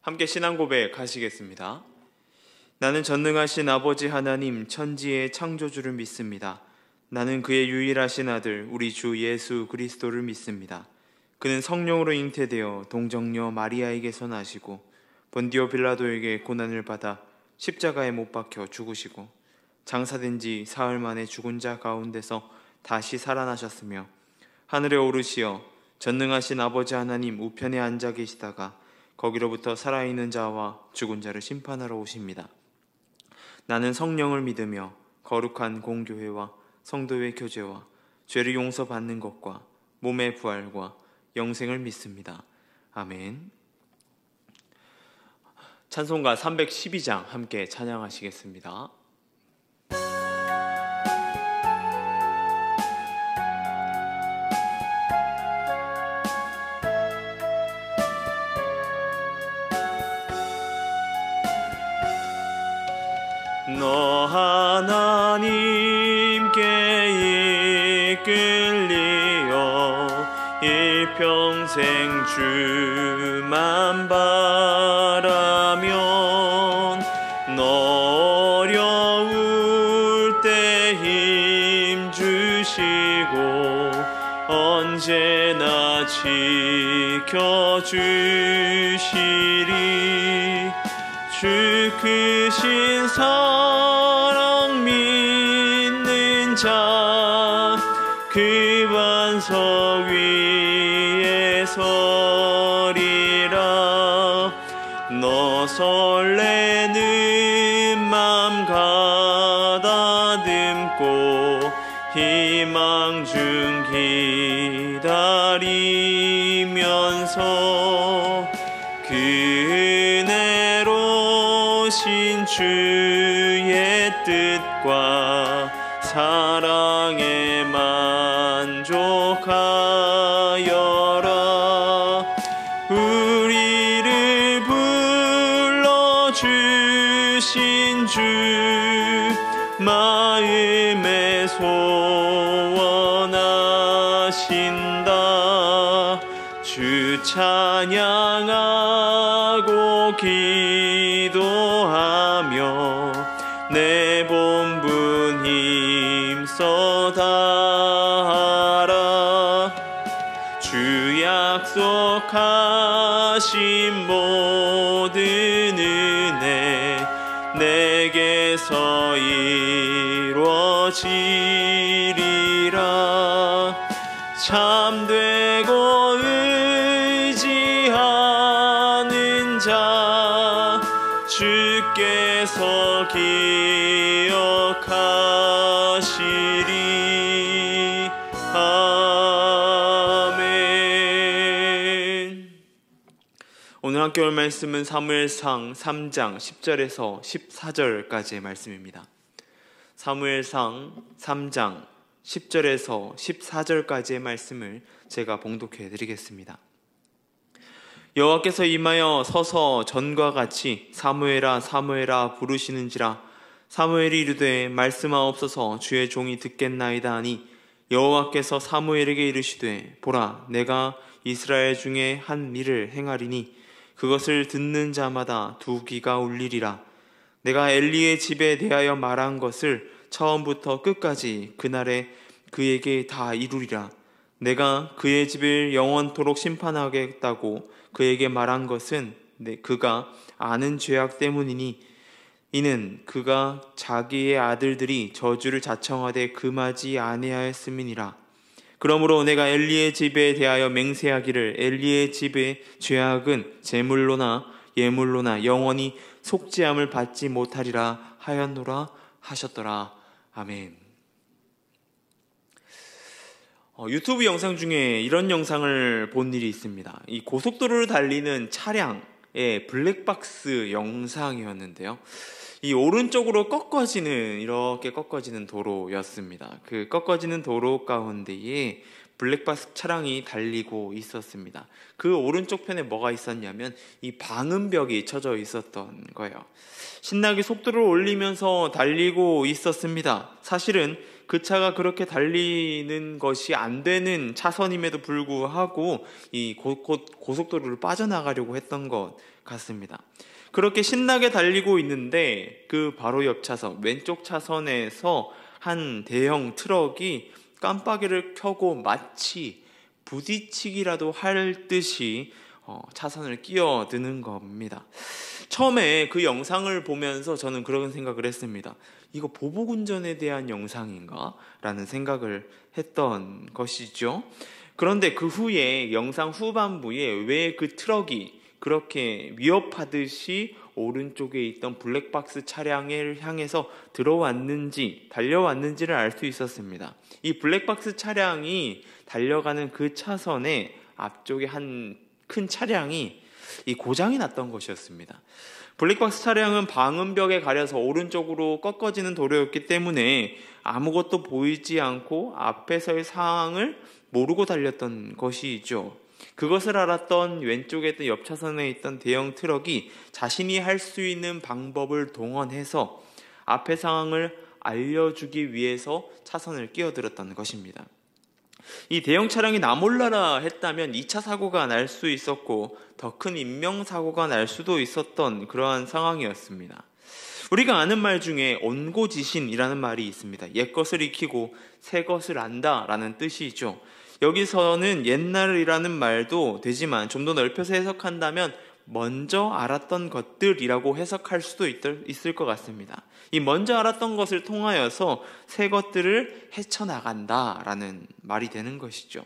함께 신앙 고백 하시겠습니다. 나는 전능하신 아버지 하나님 천지의 창조주를 믿습니다. 나는 그의 유일하신 아들 우리 주 예수 그리스도를 믿습니다. 그는 성령으로 잉태되어 동정녀 마리아에게서 나시고 본디오 빌라도에게 고난을 받아 십자가에 못 박혀 죽으시고 장사된 지 사흘 만에 죽은 자 가운데서 다시 살아나셨으며 하늘에 오르시어 전능하신 아버지 하나님 우편에 앉아 계시다가 거기로부터 살아있는 자와 죽은 자를 심판하러 오십니다. 나는 성령을 믿으며 거룩한 공교회와 성도의 교제와 죄를 용서받는 것과 몸의 부활과 영생을 믿습니다. 아멘. 찬송가 312장 함께 찬양하시겠습니다. 너 하나님께 이끌리어 일평생 주만 바라면 너 어려울 때 힘 주시고 언제나 지켜주시리. 주 크신 사랑 믿는 자 그 반석 위에 서리라. 너 설레는 맘 가다듬고 희망 중 기다리면서 그 은혜로 신 주의 뜻과 사랑에 만족하여라. 우리를 불러주신 주 마음에 소원하신다. 주 찬양하고 기도하며 내 본분 힘써 다하라. 주 약속하신 모든 은혜 내게서 이루어지리라. 참되고 의지하는 자 주께서 기억하시리. 아멘. 오늘 함께 올 말씀은 사무엘상 3장 10절에서 14절까지의 말씀입니다. 사무엘상 3장 10절에서 14절까지의 말씀을 제가 봉독해 드리겠습니다. 여호와께서 임하여 서서 전과 같이 사무엘아 사무엘아 부르시는지라. 사무엘이 이르되 말씀하옵소서 주의 종이 듣겠나이다 하니 여호와께서 사무엘에게 이르시되 보라 내가 이스라엘 중에 한 일을 행하리니 그것을 듣는 자마다 두 귀가 울리리라. 내가 엘리의 집에 대하여 말한 것을 처음부터 끝까지 그날에 그에게 다 이루리라. 내가 그의 집을 영원토록 심판하겠다고 그에게 말한 것은 그가 아는 죄악 때문이니 이는 그가 자기의 아들들이 저주를 자청하되 금하지 아니하였음이니라. 그러므로 내가 엘리의 집에 대하여 맹세하기를 엘리의 집의 죄악은 제물로나 예물로나 영원히 속죄함을 받지 못하리라 하였노라 하셨더라. 아멘. 유튜브 영상 중에 이런 영상을 본 일이 있습니다. 이 고속도로를 달리는 차량의 블랙박스 영상이었는데요. 이 오른쪽으로 이렇게 꺾어지는 도로였습니다. 그 꺾어지는 도로 가운데에 블랙박스 차량이 달리고 있었습니다. 그 오른쪽 편에 뭐가 있었냐면 이 방음벽이 쳐져 있었던 거예요. 신나게 속도를 올리면서 달리고 있었습니다. 사실은 그 차가 그렇게 달리는 것이 안 되는 차선임에도 불구하고 이 고속도로를 빠져나가려고 했던 것 같습니다. 그렇게 신나게 달리고 있는데 그 바로 옆 차선, 왼쪽 차선에서 한 대형 트럭이 깜빡이를 켜고 마치 부딪히기라도 할 듯이 차선을 끼어드는 겁니다. 처음에 그 영상을 보면서 저는 그런 생각을 했습니다. 이거 보복운전에 대한 영상인가? 라는 생각을 했던 것이죠. 그런데 그 후에 영상 후반부에 왜 그 트럭이 그렇게 위협하듯이 오른쪽에 있던 블랙박스 차량을 향해서 들어왔는지 달려왔는지를 알 수 있었습니다. 이 블랙박스 차량이 달려가는 그 차선에 앞쪽에 한 큰 차량이 이 고장이 났던 것이었습니다. 블랙박스 차량은 방음벽에 가려서 오른쪽으로 꺾어지는 도로였기 때문에 아무것도 보이지 않고 앞에서의 상황을 모르고 달렸던 것이죠. 그것을 알았던 왼쪽에 있던 옆 차선에 있던 대형 트럭이 자신이 할 수 있는 방법을 동원해서 앞의 상황을 알려주기 위해서 차선을 끼어들었던 것입니다. 이 대형 차량이 나 몰라라 했다면 2차 사고가 날 수 있었고 더 큰 인명사고가 날 수도 있었던 그러한 상황이었습니다. 우리가 아는 말 중에 온고지신이라는 말이 있습니다. 옛것을 익히고 새것을 안다라는 뜻이죠. 여기서는 옛날이라는 말도 되지만 좀 더 넓혀서 해석한다면 먼저 알았던 것들이라고 해석할 수도 있을 것 같습니다. 이 먼저 알았던 것을 통하여서 새 것들을 헤쳐나간다라는 말이 되는 것이죠.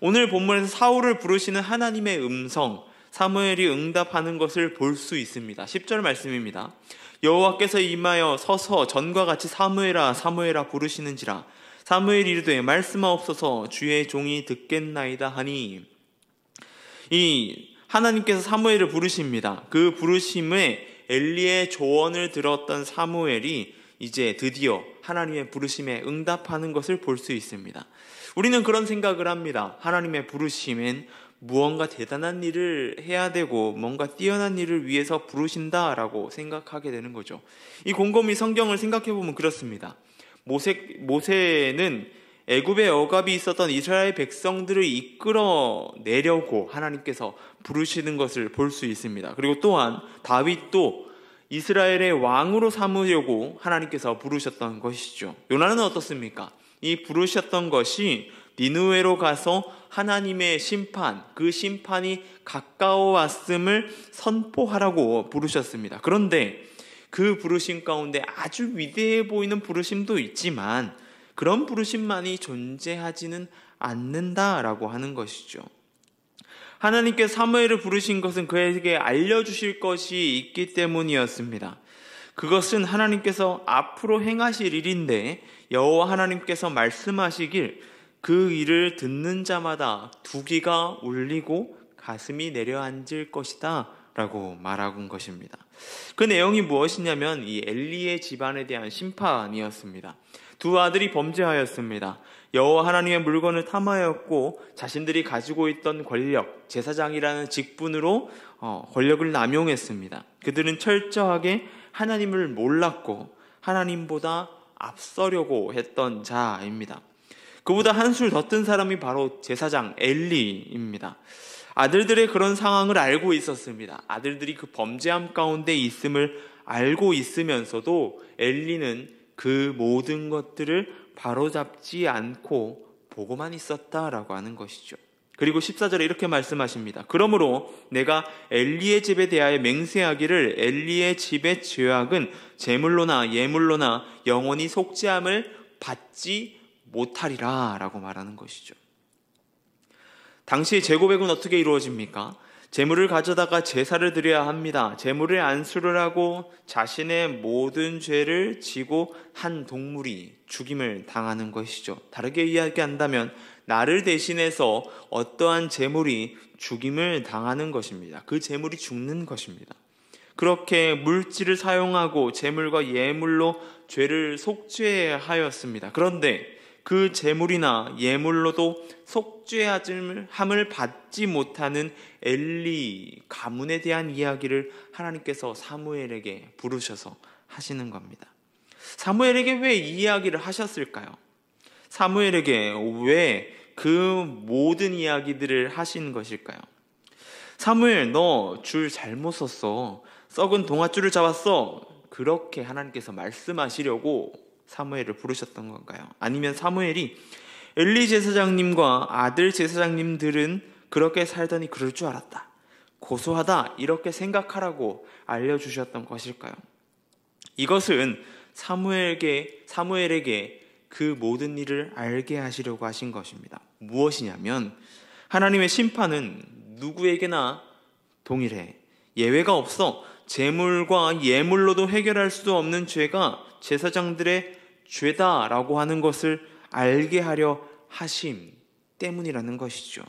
오늘 본문에서 사울을 부르시는 하나님의 음성, 사무엘이 응답하는 것을 볼 수 있습니다. 10절 말씀입니다. 여호와께서 임하여 서서 전과 같이 사무엘아 사무엘아 부르시는지라 사무엘이 이르되 말씀하옵소서 주의 종이 듣겠나이다 하니 이 하나님께서 사무엘을 부르십니다. 그 부르심에 엘리의 조언을 들었던 사무엘이 이제 드디어 하나님의 부르심에 응답하는 것을 볼 수 있습니다. 우리는 그런 생각을 합니다. 하나님의 부르심엔 무언가 대단한 일을 해야 되고 뭔가 뛰어난 일을 위해서 부르신다라고 생각하게 되는 거죠. 이 곰곰이 성경을 생각해 보면 그렇습니다. 모세는 애굽의 억압이 있었던 이스라엘 백성들을 이끌어내려고 하나님께서 부르시는 것을 볼 수 있습니다. 그리고 또한 다윗도 이스라엘의 왕으로 삼으려고 하나님께서 부르셨던 것이죠. 요나는 어떻습니까? 이 부르셨던 것이 니느웨로 가서 하나님의 심판, 그 심판이 가까워 왔음을 선포하라고 부르셨습니다. 그런데 그 부르심 가운데 아주 위대해 보이는 부르심도 있지만 그런 부르심만이 존재하지는 않는다라고 하는 것이죠. 하나님께서 사무엘을 부르신 것은 그에게 알려주실 것이 있기 때문이었습니다. 그것은 하나님께서 앞으로 행하실 일인데 여호와 하나님께서 말씀하시길 그 일을 듣는 자마다 두기가 울리고 가슴이 내려앉을 것이다 라고 말하고 것입니다. 그 내용이 무엇이냐면 이 엘리의 집안에 대한 심판이었습니다. 두 아들이 범죄하였습니다. 여호와 하나님의 물건을 탐하였고 자신들이 가지고 있던 권력, 제사장이라는 직분으로 권력을 남용했습니다. 그들은 철저하게 하나님을 몰랐고 하나님보다 앞서려고 했던 자입니다. 그보다 한술 더 뜬 사람이 바로 제사장 엘리입니다. 아들들의 그런 상황을 알고 있었습니다. 아들들이 그 범죄함 가운데 있음을 알고 있으면서도 엘리는 그 모든 것들을 바로잡지 않고 보고만 있었다라고 하는 것이죠. 그리고 14절에 이렇게 말씀하십니다. 그러므로 내가 엘리의 집에 대하여 맹세하기를 엘리의 집의 죄악은 제물로나 예물로나 영원히 속죄함을 받지 못하리라 라고 말하는 것이죠. 당시 제고백은 어떻게 이루어집니까? 제물을 가져다가 제사를 드려야 합니다. 제물을 안수를 하고 자신의 모든 죄를 지고 한 동물이 죽임을 당하는 것이죠. 다르게 이야기한다면 나를 대신해서 어떠한 제물이 죽임을 당하는 것입니다. 그 제물이 죽는 것입니다. 그렇게 물질을 사용하고 제물과 예물로 죄를 속죄하였습니다. 그런데 그 제물이나 예물로도 속죄함을 받지 못하는 엘리 가문에 대한 이야기를 하나님께서 사무엘에게 부르셔서 하시는 겁니다. 사무엘에게 왜 이 이야기를 하셨을까요? 사무엘에게 왜 그 모든 이야기들을 하신 것일까요? 사무엘, 너 줄 잘못 썼어. 썩은 동아줄을 잡았어. 그렇게 하나님께서 말씀하시려고 사무엘을 부르셨던 건가요? 아니면 사무엘이 엘리 제사장님과 아들 제사장님들은 그렇게 살더니 그럴 줄 알았다, 고소하다, 이렇게 생각하라고 알려주셨던 것일까요? 이것은 사무엘에게 그 모든 일을 알게 하시려고 하신 것입니다. 무엇이냐면 하나님의 심판은 누구에게나 동일해. 예외가 없어. 제물과 예물로도 해결할 수도 없는 죄가 제사장들의 죄다라고 하는 것을 알게 하려 하심 때문이라는 것이죠.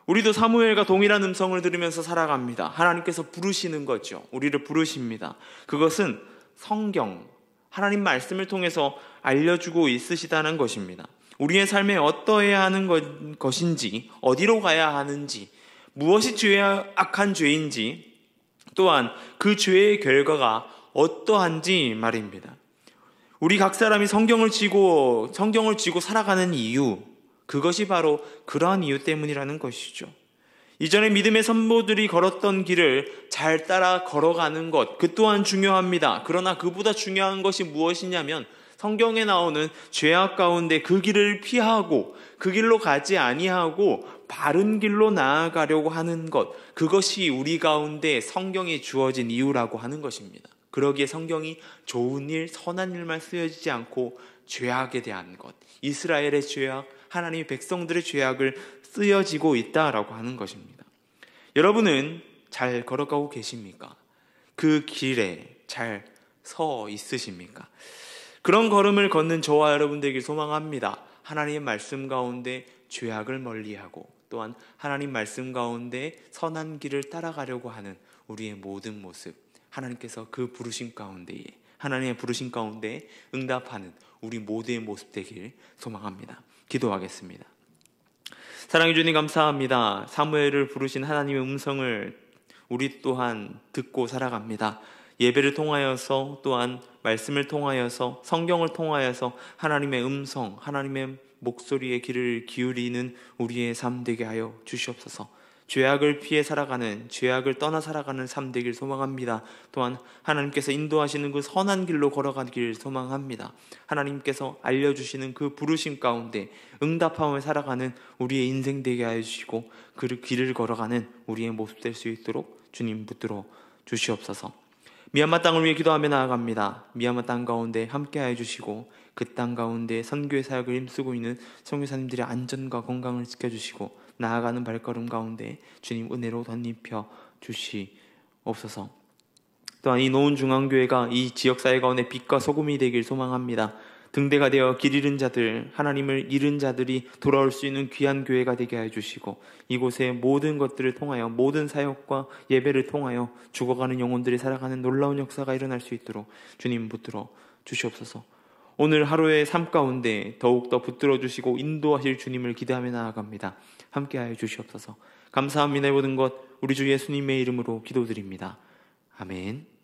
우리도 사무엘과 동일한 음성을 들으면서 살아갑니다. 하나님께서 부르시는 거죠. 우리를 부르십니다. 그것은 성경, 하나님 말씀을 통해서 알려주고 있으시다는 것입니다. 우리의 삶에 어떠해야 하는 것인지, 어디로 가야 하는지, 무엇이 악한 죄인지, 또한 그 죄의 결과가 어떠한지 말입니다. 우리 각 사람이 성경을 쥐고 살아가는 이유, 그것이 바로 그러한 이유 때문이라는 것이죠. 이전에 믿음의 선보들이 걸었던 길을 잘 따라 걸어가는 것, 그 또한 중요합니다. 그러나 그보다 중요한 것이 무엇이냐면 성경에 나오는 죄악 가운데 그 길을 피하고 그 길로 가지 아니하고 바른 길로 나아가려고 하는 것, 그것이 우리 가운데 성경이 주어진 이유라고 하는 것입니다. 그러기에 성경이 좋은 일, 선한 일만 쓰여지지 않고 죄악에 대한 것, 이스라엘의 죄악, 하나님의 백성들의 죄악을 쓰여지고 있다라고 하는 것입니다. 여러분은 잘 걸어가고 계십니까? 그 길에 잘 서 있으십니까? 그런 걸음을 걷는 저와 여러분 되길 소망합니다. 하나님의 말씀 가운데 죄악을 멀리하고 또한 하나님 말씀 가운데 선한 길을 따라가려고 하는 우리의 모든 모습, 하나님께서 그 부르심 가운데에, 하나님의 부르심 가운데 응답하는 우리 모두의 모습 되길 소망합니다. 기도하겠습니다. 사랑해 주님 감사합니다. 사무엘을 부르신 하나님의 음성을 우리 또한 듣고 살아갑니다. 예배를 통하여서 또한 말씀을 통하여서 성경을 통하여서 하나님의 음성, 하나님의 목소리의 귀를 기울이는 우리의 삶 되게 하여 주시옵소서. 죄악을 피해 살아가는, 죄악을 떠나 살아가는 삶 되길 소망합니다. 또한 하나님께서 인도하시는 그 선한 길로 걸어가길 소망합니다. 하나님께서 알려주시는 그 부르심 가운데 응답하며 살아가는 우리의 인생 되게 하여 주시고 그 길을 걸어가는 우리의 모습 될 수 있도록 주님 붙들어 주시옵소서. 미얀마 땅을 위해 기도하며 나아갑니다. 미얀마 땅 가운데 함께하여 주시고 그 땅 가운데 선교의 사역을 힘쓰고 있는 선교사님들의 안전과 건강을 지켜주시고 나아가는 발걸음 가운데 주님 은혜로 덧입혀 주시옵소서. 또한 이 노은 중앙교회가 이 지역사회 가운데 빛과 소금이 되길 소망합니다. 등대가 되어 길 잃은 자들, 하나님을 잃은 자들이 돌아올 수 있는 귀한 교회가 되게 해주시고 이곳의 모든 것들을 통하여, 모든 사역과 예배를 통하여 죽어가는 영혼들이 살아가는 놀라운 역사가 일어날 수 있도록 주님 붙들어 주시옵소서. 오늘 하루의 삶 가운데 더욱더 붙들어 주시고 인도하실 주님을 기대하며 나아갑니다. 함께하여 주시옵소서. 감사합니다. 모든 것 우리 주 예수님의 이름으로 기도드립니다. 아멘.